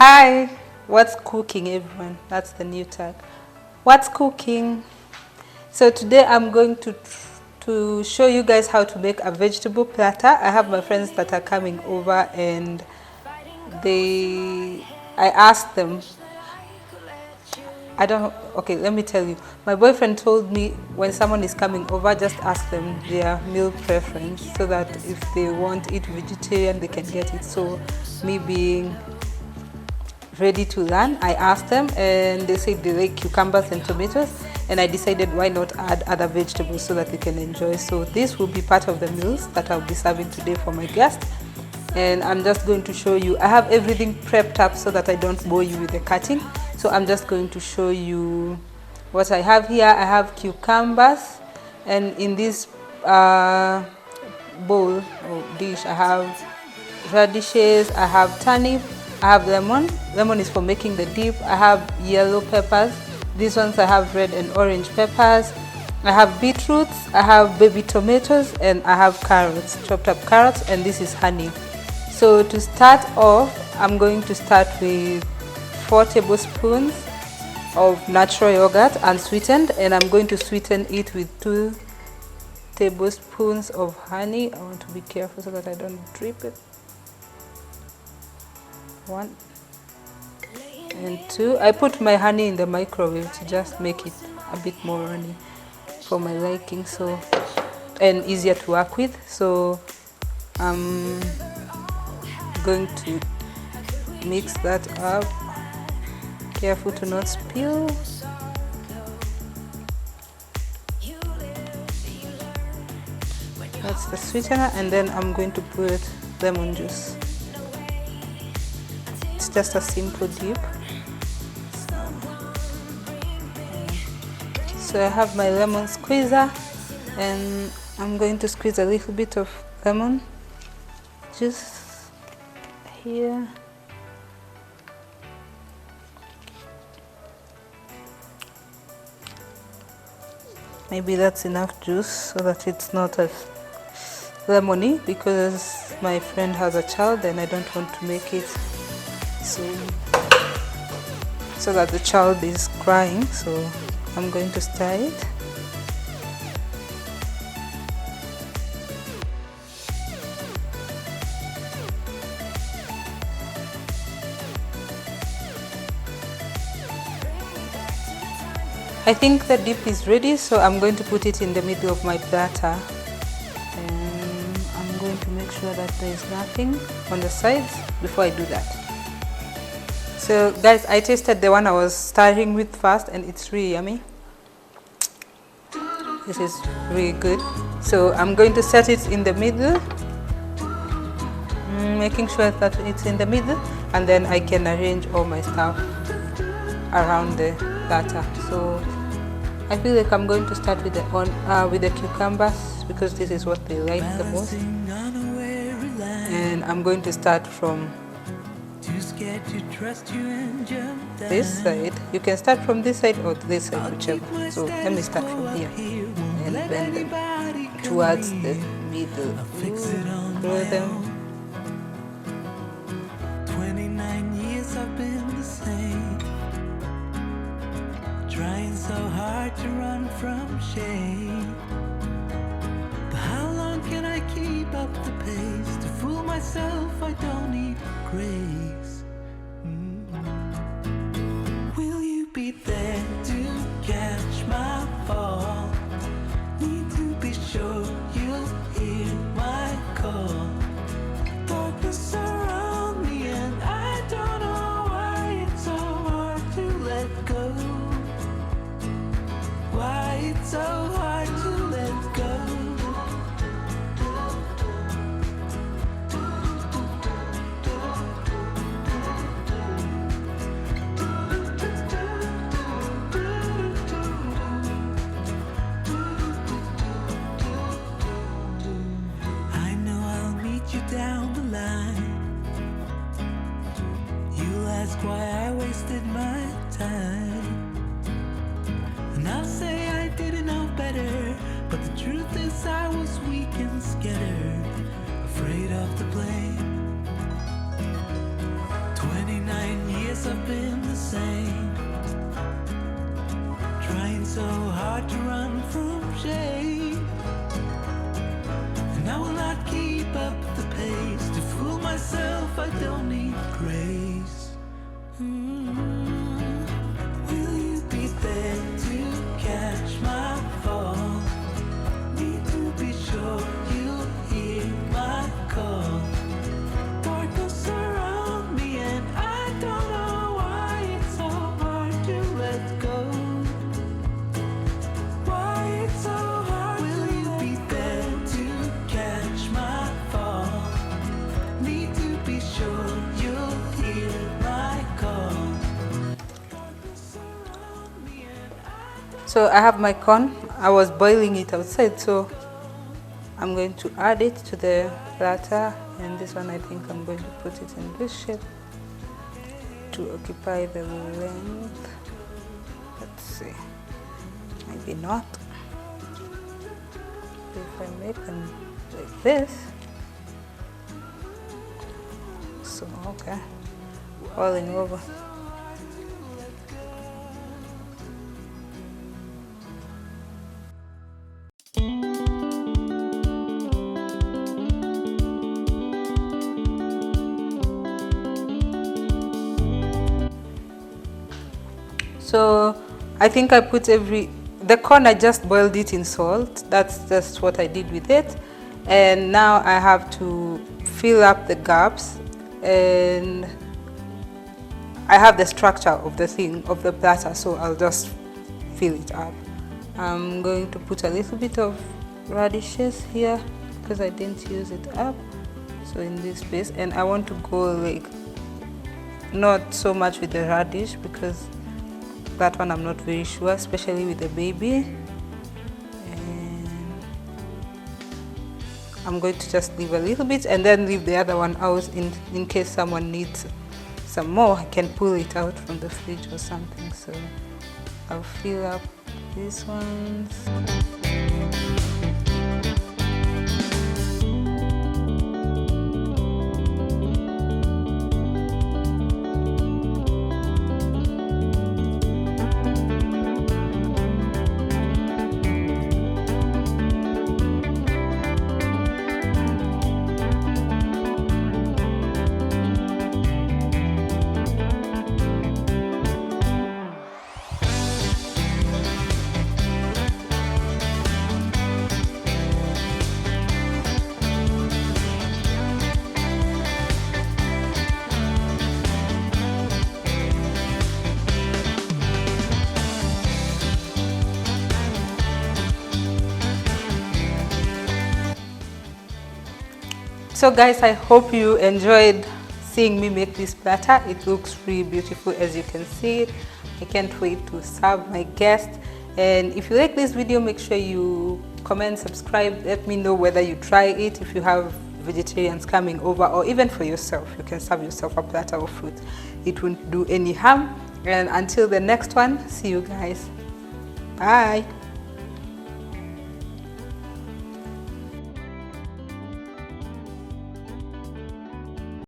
Hi, what's cooking, everyone? That's the new tag. What's cooking? So today I'm going to show you guys how to make a vegetable platter. I have my friends that are coming over, and I asked them. Okay, let me tell you. My boyfriend told me when someone is coming over, just ask them their meal preference so that if they want it vegetarian, they can get it. So me being ready to learn, I asked them and they said they like cucumbers and tomatoes, and I decided why not add other vegetables so that they can enjoy. So this will be part of the meals that I'll be serving today for my guests, and I'm just going to show you. I have everything prepped up so that I don't bore you with the cutting, so I'm just going to show you what I have here. I have cucumbers, and in this bowl or dish I have radishes, I have turnip, I have lemon. Lemon is for making the dip. I have yellow peppers. These ones I have red and orange peppers. I have beetroots, I have baby tomatoes, and I have carrots, chopped up carrots, and this is honey. So to start off, I'm going to start with 4 tablespoons of natural yogurt unsweetened, and I'm going to sweeten it with 2 tablespoons of honey. I want to be careful so that I don't drip it. 1 and 2. I put my honey in the microwave to just make it a bit more runny for my liking, so and easier to work with. So I'm going to mix that up. Careful to not spill. That's the sweetener, and then I'm going to put lemon juice. It's just a simple dip. So I have my lemon squeezer, and I'm going to squeeze a little bit of lemon juice here. Maybe that's enough juice so that it's not as lemony, because my friend has a child and I don't want to make it so that the child is crying. So I'm going to stir it. I think the dip is ready, so I'm going to put it in the middle of my platter, and I'm going to make sure that there is nothing on the sides before I do that. So guys, I tasted the one I was starting with first, and it's really yummy. This is really good. So I'm going to set it in the middle, making sure that it's in the middle, and then I can arrange all my stuff around the platter. So I feel like I'm going to start with the cucumbers, because this is what they like the most, and I'm going to start from this side. You can start from this side or this side, whichever. So let me start from here and bend them towards the middle. Throw them. 29 years I've been the same, trying so hard to run from shame. But how long can I keep up the pace? To fool myself, I don't need grace. Will you be there to catch my fall? Need to be sure you'll hear my call. Darkness surround me and I don't know why it's so hard to let go. Why it's so hard to let go. I know I'll meet you down the line. You'll ask why I wasted my time, and I'll say I didn't know better. But the truth is I was weak and scared, afraid of the blame. 29 years guess I've been the same, trying so hard to run from shame, and I will not keep up the pace to fool myself. I don't need grace. Will you be there to catch my fall? Need to be sure you hear my call. Darkness surround me and I don't know why it's so hard to let go. Why it's so hard. Will you be there to catch my fall? Need to be sure you'll hear my call. So I have my corn. I was boiling it outside, so I'm going to add it to the platter, and this one I think I'm going to put it in this shape to occupy the length. Let's see, maybe not. If I make them like this, so okay, falling over. So I think I put the corn, I just boiled it in salt. That's just what I did with it. And now I have to fill up the gaps, and I have the structure of the platter, so I'll just fill it up. I'm going to put a little bit of radishes here because I didn't use it up. So in this space, and I want to go like not so much with the radish because that one I'm not very sure, especially with the baby. And I'm going to just leave a little bit and then leave the other one out in case someone needs some more. I can pull it out from the fridge or something. So I'll fill up these ones. So guys, I hope you enjoyed seeing me make this platter. It looks really beautiful, as you can see. I can't wait to serve my guests. And if you like this video, make sure you comment, subscribe, let me know whether you try it. If you have vegetarians coming over, or even for yourself, you can serve yourself a platter of fruit. It won't do any harm. And until the next one, see you guys. Bye.